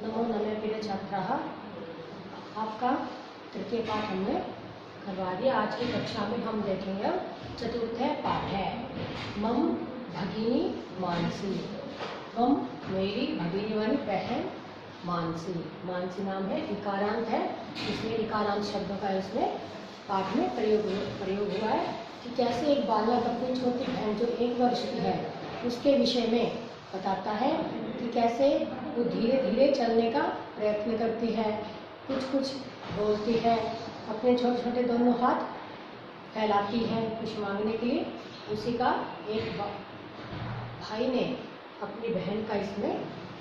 नमो नमः प्रिय छात्राः, आपका तृतीय पाठ हमने करवा दिया। आज की कक्षा में हम देखेंगे चतुर्थ पाठ है मम भगिनी मानसी। मम मेरी, भगिनी वाली बहन, मानसी। मानसी नाम है, इकारांत है, इसलिए इकारांत शब्दों का इसमें पाठ में प्रयोग हुआ है कि कैसे एक बालक अपनी छोटी बहन जो 1 वर्ष की है उसके विषय में बताता है कि कैसे वो धीरे धीरे चलने का प्रयत्न करती है, कुछ कुछ बोलती है, अपने छोटे छोटे दोनों हाथ फैलाती है कुछ मांगने के लिए। उसी का एक भाई ने अपनी बहन का इसमें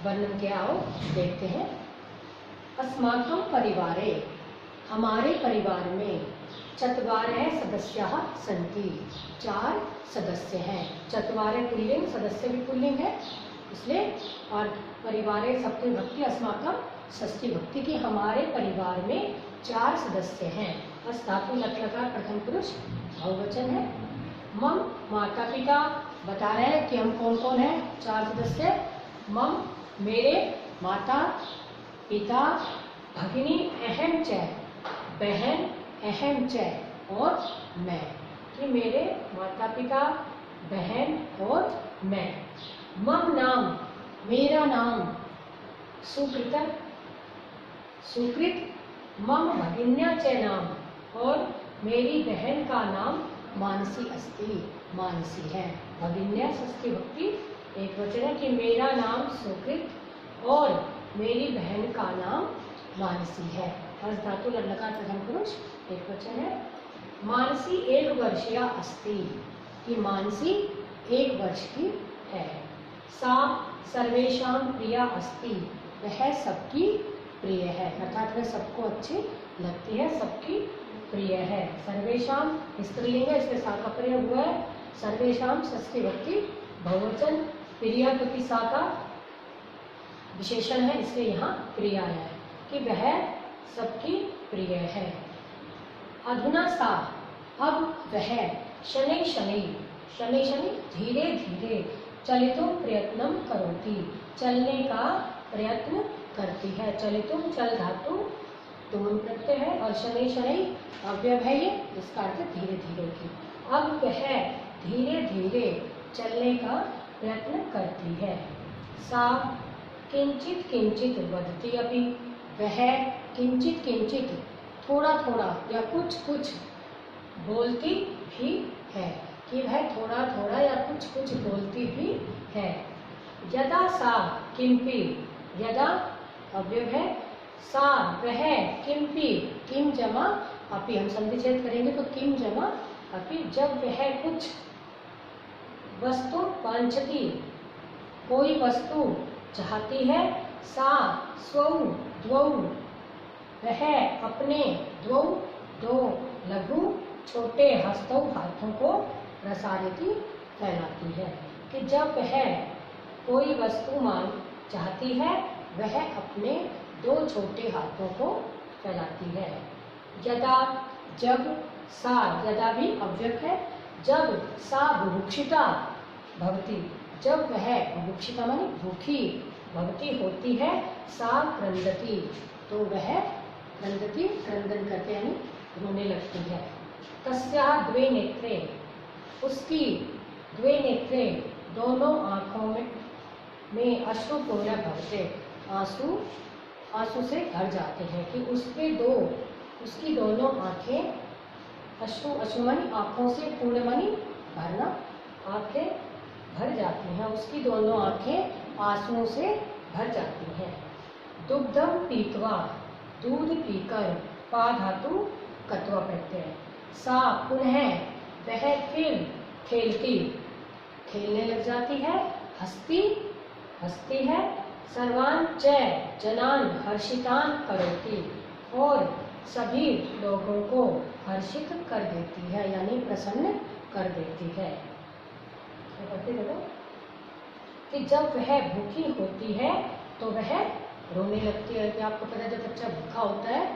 वर्णन किया हो, देखते हैं। अस्माकं परिवारे, हमारे परिवार में, चत्वारः सदस्याः सन्ति, 4 सदस्य हैं। चत्वारः पुल्लिंग, सदस्य भी पुल्लिंग है इसलिए, और परिवारे सप्तमी भक्ति, अस्माकं षष्ठी भक्ति की हमारे परिवार में 4 सदस्य हैं। अस धातु लट लकार प्रथम पुरुष बहुवचन है। मम माता पिता बता रहे हैं कि हम कौन कौन हैं 4 सदस्य। मम मेरे माता पिता, भगिनी अहम च बहन, अहम च और मैं, कि मेरे माता पिता, बहन और मैं। मम नाम मेरा नाम, सुकृत सुकृत, मम भगिन्या च नाम और मेरी बहन का नाम मानसी अस्ति, मानसी है। भगिन्या षष्ठी भक्ति एक वचन है कि मेरा नाम सुकृत और मेरी बहन का नाम मानसी है। हर्ष धातु लकार प्रथम पुरुष एक वचन है। मानसी 1 वर्षीया अस्ति, कि मानसी 1 वर्ष की है। सा सर्वेषां प्रिया अस्ति, वह सबकी प्रिय है, अर्थात वह सबको अच्छी लगती है, सबकी प्रिय है। सर्वेषां स्त्रीलिंग है इसलिए सा का प्रयोग हुआ है। सर्वेषां षष्ठी भक्ति बहुवचन, प्रिया क्योंकि सा का विशेषण है इसलिए यहाँ प्रिया है कि वह सबकी प्रिय है। अधुना सा, अब वह, शनै शनै, शनै शनै धीरे धीरे, चलितुं प्रयत्नं करोति, चलने का प्रयत्न करती है। चलितुं चल धातु तुम प्रत्यय है और शनै शनै अव्यय है ये, जिसका अर्थ धीरे धीरे की। अब वह धीरे धीरे चलने का प्रयत्न करती है। सा किंचित किंचित वदति अपि, वह किंचित किंचित थोड़ा थोड़ा या कुछ कुछ बोलती भी है, कि वह थोड़ा थोड़ा या कुछ कुछ बोलती भी है। यदा सा किंपि, यदा अव्यय है, सा वह, किंपि किम जमा अपि, हम संधिच्छेद करेंगे तो किम जमा अपि, जब वह कुछ वस्तु वांछति, कोई वस्तु चाहती है। सा स्वौ द्वौ, वह अपने, द्वौ दो, लघु छोटे हस्तों हाथों को प्रसारिती फैलाती है, कि जब वह कोई वस्तु मांग चाहती है वह अपने 2 छोटे हाथों को फैलाती है। यदा जब, सा यदा भी अव्यय है, जब सा बुभुक्षिता भवति, जब वह बुभुक्षिता मानी भूखी भवती होती है, सा क्रंदति, तो वह क्रंदति क्रंदन करते यानी रोने लगती है। तस्याः द्वे नेत्रे, उसकी द्वे नेत्रे दोनों आँखों में अश्रुपूर्ण भवते, आंसू आंसू से भर जाते हैं, कि उसकी दोनों आँखें, अश्रु मानी आँखों से, पूर्ण मानी भरना, आँखें भर जाती हैं, उसकी दोनों आँखें आंसुओं से भर जाती हैं। दुग्धम पीत्वा, दूध पीकर, पा धातु कत्वा प्रत्यय। सा पुनः, वह फिर खेलती, खेलने लग जाती है। हंसती है। सर्वान् च जनान् हर्षितान् करोति, और सभी लोगों को हर्षित कर देती है यानी प्रसन्न कर देती है। कि जब वह भूखी होती है तो वह रोने लगती है। कि आपको पता है जब बच्चा भूखा होता है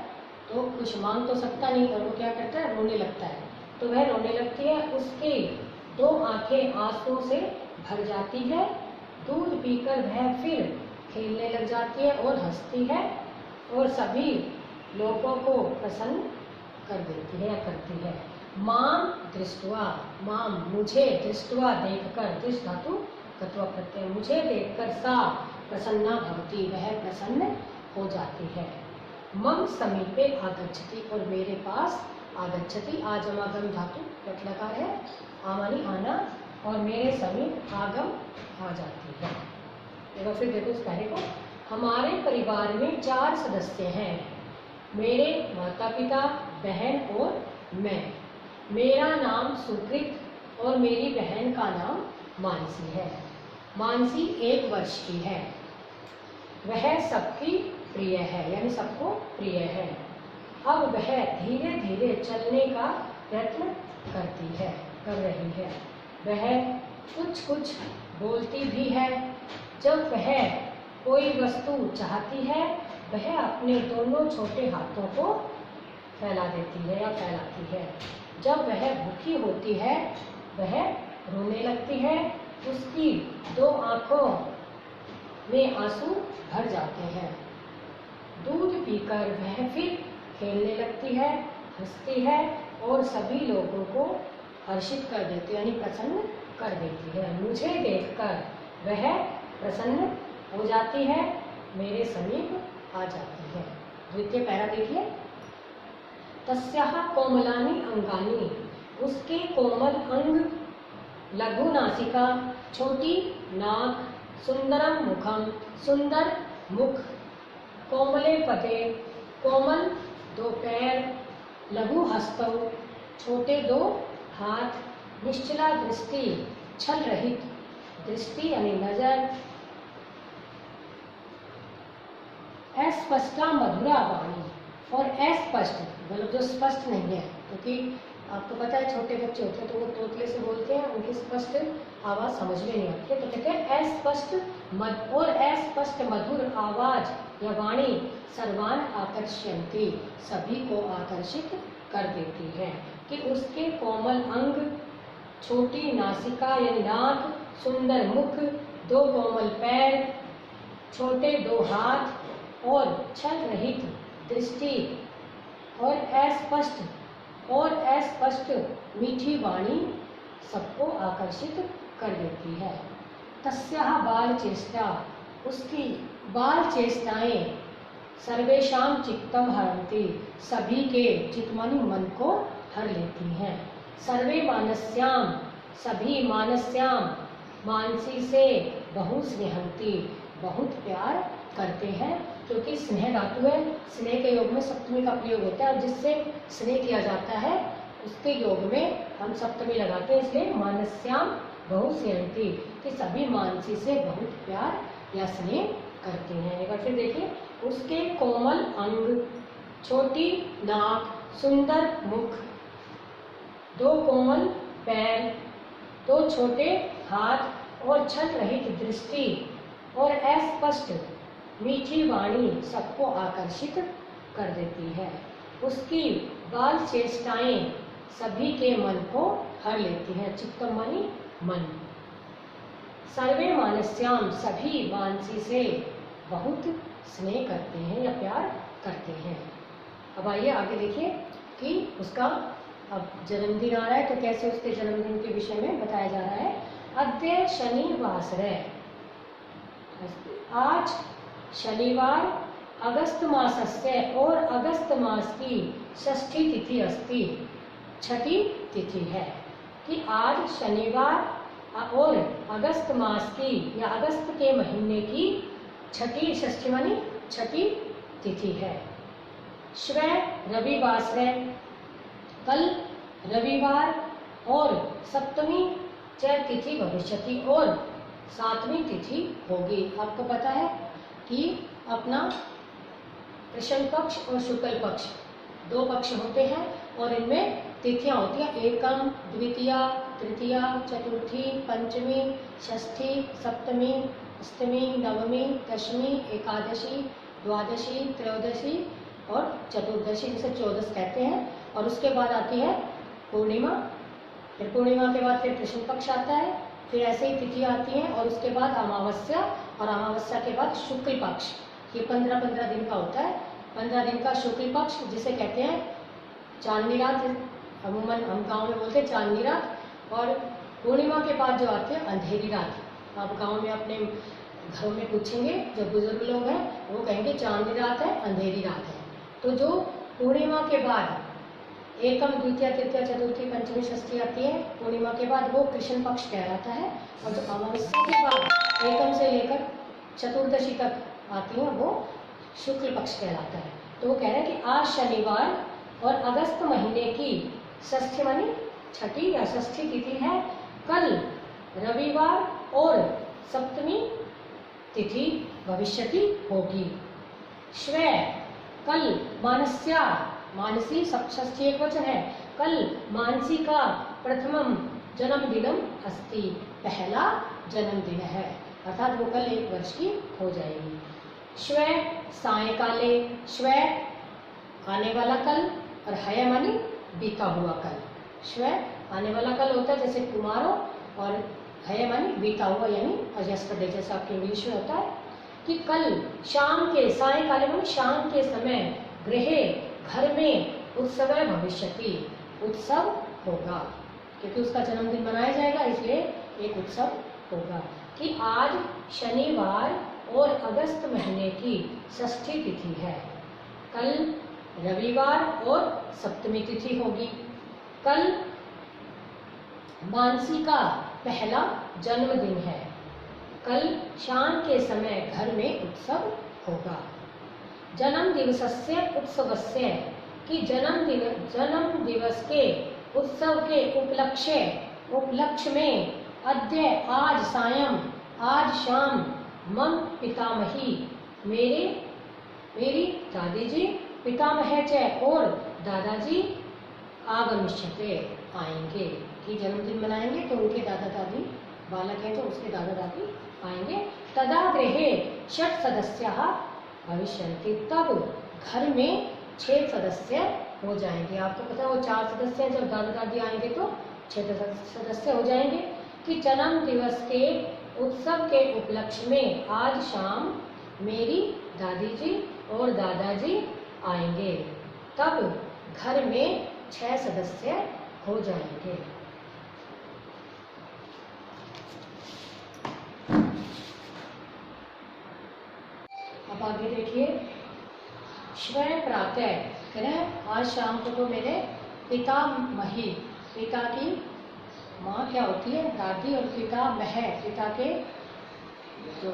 तो कुछ मांग तो सकता नहीं, और वो क्या करता है, रोने लगता है, तो वह रोने लगती है। उसकी 2 आंखें आंसुओं से भर जाती है। दूध पीकर वह फिर खेलने लग जाती है और हंसती है और सभी लोगों को प्रसन्न कर देती है या करती है। माम दृष्टवा, माम मुझे, दृष्टवा देखकर, दृष्ट धातु तत्व प्रत्यय, मुझे देखकर सा प्रसन्ना भवती, वह प्रसन्न हो जाती है। मम समीपे आगच्छति, और मेरे पास आगच्छति, आगमन धातु लकार है, आमानी आना, और मेरे समीप आगम आ जाती है। एक बार फिर देखो इस पहले को। हमारे परिवार में 4 सदस्य हैं, मेरे माता पिता, बहन और मैं। मेरा नाम सुकृत और मेरी बहन का नाम मानसी है। मानसी 1 वर्ष की है। वह सबकी प्रिय है, यानी सबको प्रिय है। अब वह धीरे धीरे चलने का प्रयत्न कर रही है। वह कुछ कुछ बोलती भी है। जब वह कोई वस्तु चाहती है, वह अपने दोनों छोटे हाथों को फैला देती है या फैलाती है। जब वह भूखी होती है, वह रोने लगती है। उसकी 2 आंखों में आंसू भर जाते हैं। दूध पीकर वह फिर खेलने लगती है, हंसती है और सभी लोगों को हर्षित कर देती है, यानी प्रसन्न कर देती है। मुझे देखकर वह प्रसन्न हो जाती है, मेरे समीप आ जाती है। द्वितीय पैरा देखिए। तस्याः कोमलानि अंगानि, उसके कोमल अंग, लघु नासिका, छोटी नाक, सुंदरम मुखम, सुंदर मुख, कोमले पदे, कोमल 2 पैर, लघु हस्तौ, छोटे 2 हाथ, निश्चला दृष्टि, छल रहित दृष्टि यानी नजर, अस्पष्टा मधुरा वाणी, और अस्पष्ट मतलब जो स्पष्ट नहीं है, क्योंकि आपको पता है छोटे बच्चे होते हैं तो वो तोतले से बोलते हैं, उनकी स्पष्ट आवाज समझ में नहीं आती है, तो कहते हैं अस्पष्ट और अस्पष्ट मधुर आवाज या वाणी सर्वान आकर्षयन्ति, सभी को आकर्षित कर देती है। कि उसके कोमल अंग, छोटी नासिका या नाक, सुंदर मुख, 2 कोमल पैर, छोटे 2 हाथ और छल रहित दृष्टि और अस्पष्ट मीठी वाणी सबको आकर्षित कर देती है। तस्याः बाल चेष्टा, उसकी बाल चेष्टाएं सर्वेषां चित्तम हरन्ति, सभी के चित्तमनि मन को हर लेती हैं। सर्वे मानस्याम, सभी मानस्याम, मानसी से बहु स्नेहंती, बहुत प्यार करते हैं, क्योंकि स्नेह धातु है, स्नेह के योग में सप्तमी का प्रयोग होता है और जिससे स्नेह किया जाता है उसके योग में हम सप्तमी लगाते हैं, इसलिए मानस्याम बहु स्नेहंती, कि सभी मानसी से बहुत प्यार या स्नेह करते हैं। एक बार फिर देखिए। उसके कोमल अंग, छोटी नाक, सुंदर मुख, 2 कोमल पैर, 2 छोटे हाथ और छल रहित दृष्टि और अस्पष्ट मीठी वाणी सबको आकर्षित कर देती है। उसकी बाल चेष्टाएं सभी के मन को हर लेती हैं, चित्तम मानी मन। सर्वे मानस्याम, सभी मानसी से बहुत स्नेह करते हैं या प्यार करते हैं। अब आइए आगे देखिए कि उसका अब जन्मदिन आ रहा है तो कैसे उसके जन्मदिन के विषय में बताया जा रहा है। अद्य शनिवासरे, आज शनिवार, अगस्त मासस्य और अगस्त मास की षष्ठी तिथि अस्ति, 6ठी तिथि है। कि आज शनिवार और अगस्त मास की या अगस्त के महीने की 6ठी, षष्ठी मानी 6ठी तिथि है। श्व रविवासरे, कल रविवार और सप्तमी च तिथि भविष्यति, और 7वीं तिथि होगी। आपको पता है कि अपना कृष्ण पक्ष और शुक्ल पक्ष 2 पक्ष होते हैं और इनमें तिथियां होती हैं, एकम, द्वितीया, तृतीया, चतुर्थी, पंचमी, षष्ठी, सप्तमी, अष्टमी, नवमी, दशमी, एकादशी, द्वादशी, त्रयोदशी और चतुर्दशी, जिसे 14 कहते हैं। और उसके बाद आती है पूर्णिमा, फिर पूर्णिमा के बाद फिर कृष्ण पक्ष आता है, फिर ऐसे ही तिथि आती है और उसके बाद अमावस्या और अमावस्या के बाद शुक्ल पक्ष, ये 15-15 दिन का होता है। 15 दिन का शुक्ल पक्ष जिसे कहते हैं चांदनी रात, अमूमन हम गाँव में बोलते हैं चांदनी रात। और पूर्णिमा के बाद जो आती है अंधेरी रात। आप गाँव में अपने घरों में पूछेंगे, जो बुजुर्ग लोग हैं वो कहेंगे चांदनी रात है, अंधेरी रात है। तो जो पूर्णिमा के बाद एकम, द्वितीया, तृतीया, चतुर्थी, पंचमी, षष्ठी आती है पूर्णिमा के बाद, वो कृष्ण पक्ष कहलाता है। और जो अमावस्या के बाद एकम से लेकर चतुर्दशी तक आती है वो शुक्ल पक्ष कहलाता है। तो वो कह रहे हैं कि आज शनिवार और अगस्त महीने की षष्ठी मानी छठी या षष्ठी तिथि है। कल रविवार और सप्तमी तिथि भविष्यति होगी। श्व कल मानस्या, मानसी षष्ठी एक वचन है, कल मानसी का प्रथमम जन्मदिनम अस्ति, पहला जन्मदिन है, अर्थात वो कल 1 वर्ष की हो जाएगी। श्व सायकाले, श्व आने वाला कल और हय मानी बीता हुआ कल। श्व आने वाला कल होता है जैसे टुमारो, और हय मानी बीता हुआ यानी यस्टरडे, जैसा आपके इंग्लिश में होता है। कि कल शाम के, सायकाले मानी शाम के समय, गृहे घर में उत्सव भविष्यति, उत्सव होगा, क्योंकि उसका जन्मदिन मनाया जाएगा इसलिए एक उत्सव होगा। कि आज शनिवार और अगस्त महीने की षष्ठी तिथि है। कल रविवार और सप्तमी तिथि होगी। कल मानसी का पहला जन्मदिन है। कल शाम के समय घर में उत्सव होगा। जन्म दिवसस्य उत्सवस्य, कि जन्म दिवस के उत्सव के उपलक्ष्य में अद्य आज सायं, आज शाम, मम पितामही, मेरी दादी जी, पितामह च और दादाजी आगमिष्यते, आएंगे। कि जन्मदिन मनाएंगे तो उनके दादा दादी, बालक हैं तो उसके दादा दादी आएंगे। तदा गृहे 6 सदस्याः भविष्यन्ति, तब घर में 6 सदस्य हो जाएंगे। आपको पता है वो 4 सदस्य हैं, जब दादा दादी आएंगे तो 6 सदस्य हो जाएंगे। कि जन्म दिवस के उत्सव के उपलक्ष्य में आज शाम मेरी दादी जी और दादाजी आएंगे, तब घर में 6 सदस्य हो जाएंगे। अब आगे देखिए, श्व प्रातः, कह रहे हैं आज शाम को तो मेरे पितामही, पिता की माँ क्या होती है दादी, और पितामह, पिता के जो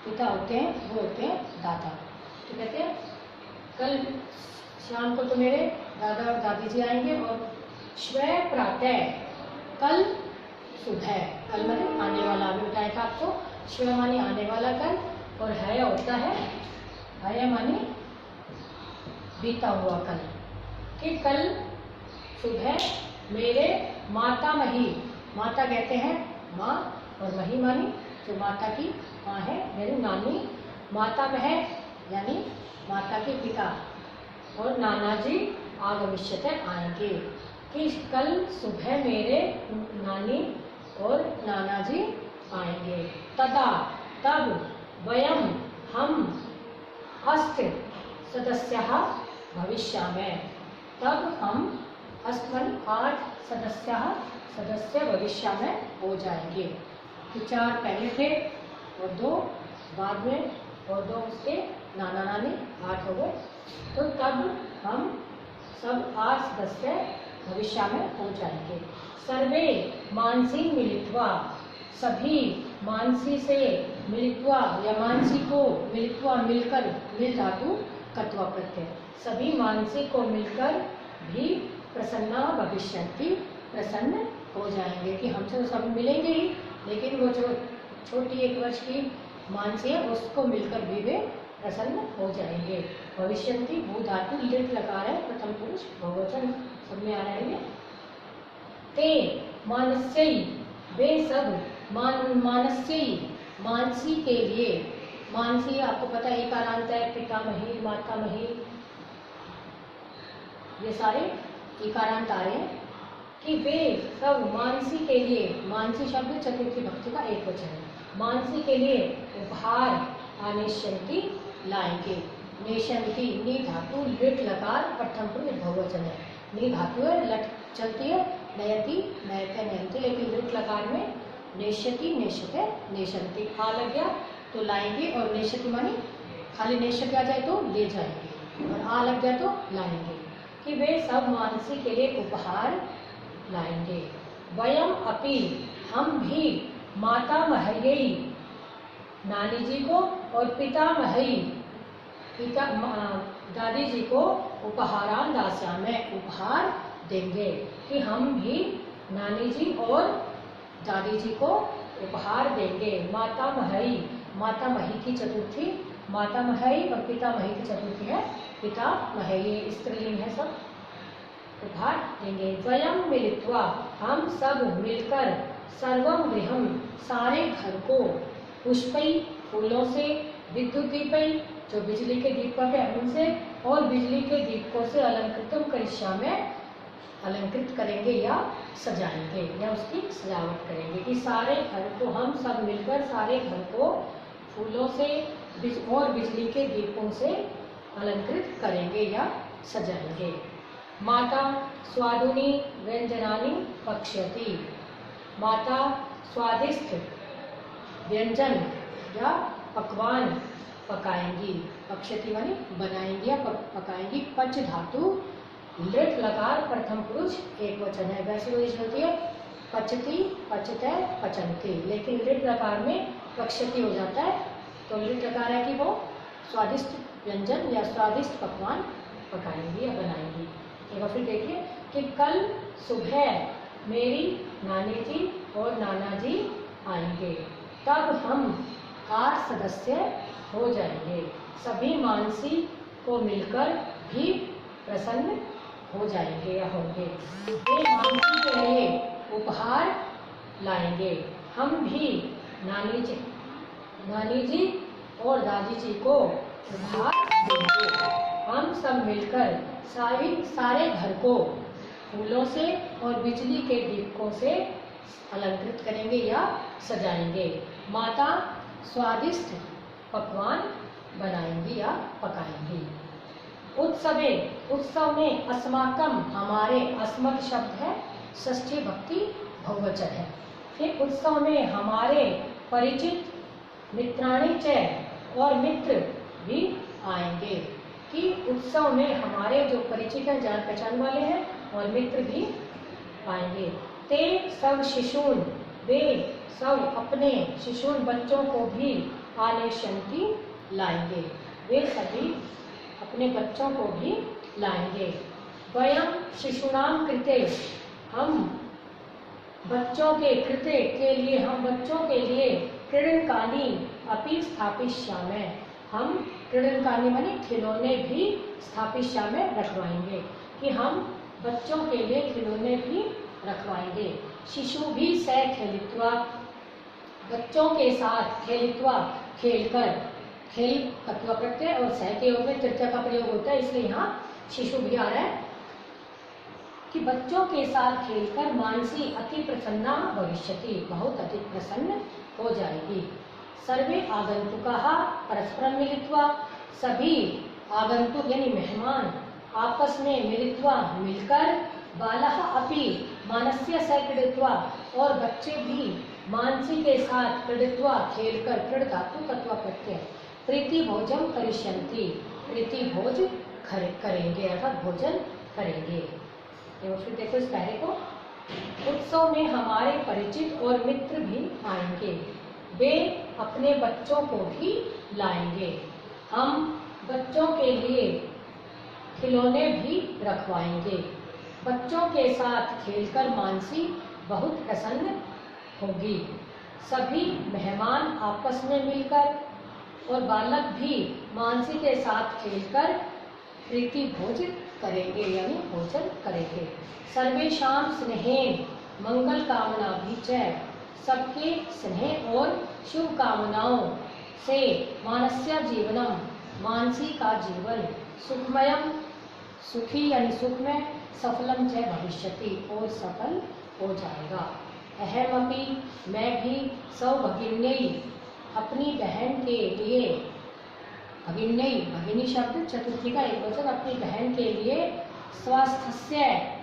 पिता होते हैं वो होते हैं दादा। तो कहते हैं कल शाम को तो मेरे दादा और दादी जी आएंगे। और श्व प्रातः, कल सुबह, कल माने आने वाला, अभी बताया था आपको। श्व माने आने वाला कल, और हय होता है, हय माने बीता हुआ कल। कि कल सुबह मेरे मातामही, माता कहते हैं माँ, और मही मानी जो माता की माँ है मेरी नानी, मातामह यानी माता के पिता, और नाना जी आगमिष्यते, आएंगे। कि कल सुबह मेरे नानी और नाना जी आएंगे। तदा, तब, वयम, हम, अष्ट सदस्याः भविष्यामः, तब हम 8 सदस्य भविष्यामः हो जाएंगे। कि 4 पहले थे और 2 बाद में, और 2 उसके नाना नानी, 8 हो गए। तो तब हम सब 8 सदस्य भविष्य में हो जाएंगे। सर्वे मानसी मिलित्वा, सभी मानसी से मिलित्वा या मानसी को मिलित्वा मिलकर, मिल धातु कत्वा प्रत्यय, सभी मानसी को मिलकर भी प्रसन्ना भविष्यन्ति, प्रसन्न हो जाएंगे। कि हमसे तो सभी मिलेंगे ही, लेकिन वो जो छोटी 1 वर्ष की मानसी है उसको मिलकर भी वे प्रसन्न हो जाएंगे। भविष्यन्ति भू धातु लिट लगा है, प्रथम पुरुष बहुवचन सब में आ रहे हैं। ते मानस्यै, वे सब मानस्यै, मानसी के लिए, मानसी आपको पता है इकारांत है, पितामही, मातामही, ये सारे इकारांत आ रहे हैं। कि वे सब मानसी के लिए, मानसी शब्द चतुर्थी भक्ति का एक वचन है, मानसी के लिए उपहार आनेष्यन्ति लाएंगे। नेष्यन्ति नी धातु लिट लकार प्रथम पुरुष बहुवचन है। नी धातु है, लट चलती है, नयति नयते नयन्ति, लेकिन लिट लकार में नेष्यति नेष्यते नेष्यन्ति। आ लग गया तो लाएंगे, और नेष्यति माने खाली नेष्यति आ जाए तो ले जाएंगे, और आ लग गया तो लाएंगे, कि वे सब मानसी के लिए उपहार लाएंगे। वयम अपि हम भी मातामह्यै नानी जी को और पितामही पिता दादी जी को उपहारान दास्यामि उपहार देंगे, कि हम भी नानी जी और दादी जी को उपहार देंगे। मातामही, मातामही की चतुर्थी मातामही और पितामही की चतुर्थी है पितामही, ये स्त्रीलिंग है सब। उपहार देंगे। द्वयम मिलित्वा हम सब मिलकर सर्वम गृहम सारे घर को पुष्पई फूलों से, विद्युत दीपई जो बिजली के दीपक है उनसे, और बिजली के दीपकों से अलंकृतम करिष्यामि अलंकृत करेंगे या सजाएंगे या उसकी सजावट करेंगे, कि सारे घर को हम सब मिलकर सारे घर को फूलों से और बिजली के दीपों से अलंकृत करेंगे या सजाएंगे। माता स्वादुनी व्यंजनानि पक्ष्यति, माता स्वादिष्ट व्यंजन या पकवान पकाएंगी। पक्ष्यति माने बनाएंगी या पकाएंगी। पच धातु लिट लकार प्रथम पुरुष एक वचन है। वैसे वही होती है पचती पचते पचनती, लेकिन लिट लकार में पक्ष्यति हो जाता है, तो लिट लकार है कि वो स्वादिष्ट व्यंजन या स्वादिष्ट पकवान पकाएंगी या बनाएंगी। एक बार फिर देखिए कि कल सुबह मेरी नानी जी और नाना जी आएंगे, तब हम 8 सदस्य हो जाएंगे। सभी मानसी को मिलकर भी प्रसन्न हो जाएंगे या होंगे। वे मानसी के लिए उपहार लाएंगे। हम भी नानी जी और दादी जी को उपहार देंगे। हम सब मिलकर सारे घर को फूलों से और बिजली के दीपकों से अलंकृत करेंगे या सजाएंगे। माता स्वादिष्ट पकवान बनाएंगी या पकाएंगी। उत्सव में अस्माकम हमारे, अस्मक शब्द है षष्ठी भक्ति बहुवचन है। फिर उत्सव में हमारे परिचित मित्राणि च और मित्र भी आएंगे, कि उत्सव में हमारे जो परिचित हैं जान पहचान वाले हैं और मित्र भी आएंगे। ते सब शिशून वे सब अपने शिशून बच्चों को भी आनेष्यन्ति लाएंगे, वे सभी अपने बच्चों को भी लाएंगे। वयम शिशूनाम कृते हम बच्चों के कृते के लिए हम बच्चों के लिए क्रीडनकानि अपि स्थापिष्यामि, हम क्रीडनकानि माने खिलौने भी स्थापिष्यामि रखवाएंगे, कि हम बच्चों के लिए खिलौने भी रखवाएंगे। शिशु भी स खेलित्वा बच्चों के साथ खेलित्वा खेलकर, खेल तत्व प्रत्यय और सह के योग में तृतीया का प्रयोग होता है, इसलिए यहाँ शिशु भी आ रहा है, कि बच्चों के साथ खेलकर मानसी अति प्रसन्ना भविष्यति बहुत अधिक प्रसन्न हो जाएगी। सर्वे आगंतुकाः परस्परं मिलित्वा सभी आगंतुक यानी मेहमान आपस में मिलित्वा मिलकर, बालः अपि मानस्य सह क्रीडित्वा और बच्चे भी मानसी के साथ क्रीडित्वा खेलकर, क्रीड धातु तत्व प्रत्यय प्रीति भोजन करिष्यन्ति प्रीति भोज करेंगे अर्थात भोजन करेंगे। फिर देखो इस पहले को, उत्सव में हमारे परिचित और मित्र भी आएंगे, वे अपने बच्चों को भी लाएंगे। हम बच्चों के लिए खिलौने भी रखवाएंगे। बच्चों के साथ खेलकर मानसी बहुत प्रसन्न होगी। सभी मेहमान आपस में मिलकर और बालक भी मानसी के साथ खेलकर प्रीति भोज करेंगे यानी भोजन करेंगे। सर्वेषां स्नेहेन मंगल कामना भी च सबके स्नेह और शुभ कामनाओं से मानस्य जीवनम मानसी का जीवन सुखमयम सुखी यानी सुख में सफलम च भविष्यति और सफल हो जाएगा। अहमपि मैं भी सौभगिन्यै अपनी बहन के लिए, भगिन्यै भगिनी शब्द चतुर्थी का एक वचन, अपनी बहन के लिए स्वास्थ्य,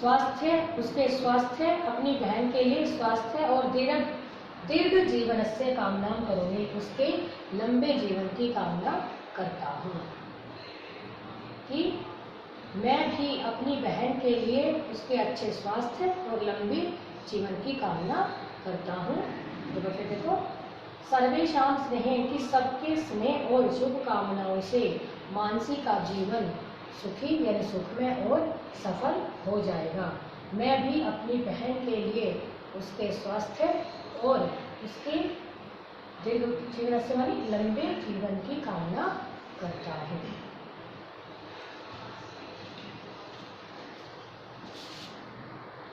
स्वास्थ्य उसके स्वास्थ्य, अपनी बहन के लिए स्वास्थ्य और दीर्घ जीवन से कामना करोगे, उसके लंबे जीवन की कामना करता हूँ। कि मैं भी अपनी बहन के लिए उसके अच्छे स्वास्थ्य और लंबे जीवन की कामना करता हूँ। तो बच्चे देखो, सर्वेशाम स्नेह कि सबके स्नेह और शुभकामनाओं से मानसी का जीवन सुखी यानी सुखमय और सफल हो जाएगा। मैं भी अपनी बहन के लिए उसके स्वास्थ्य और उसके दीर्घ जीवन से लंबे जीवन की कामना करता हूँ।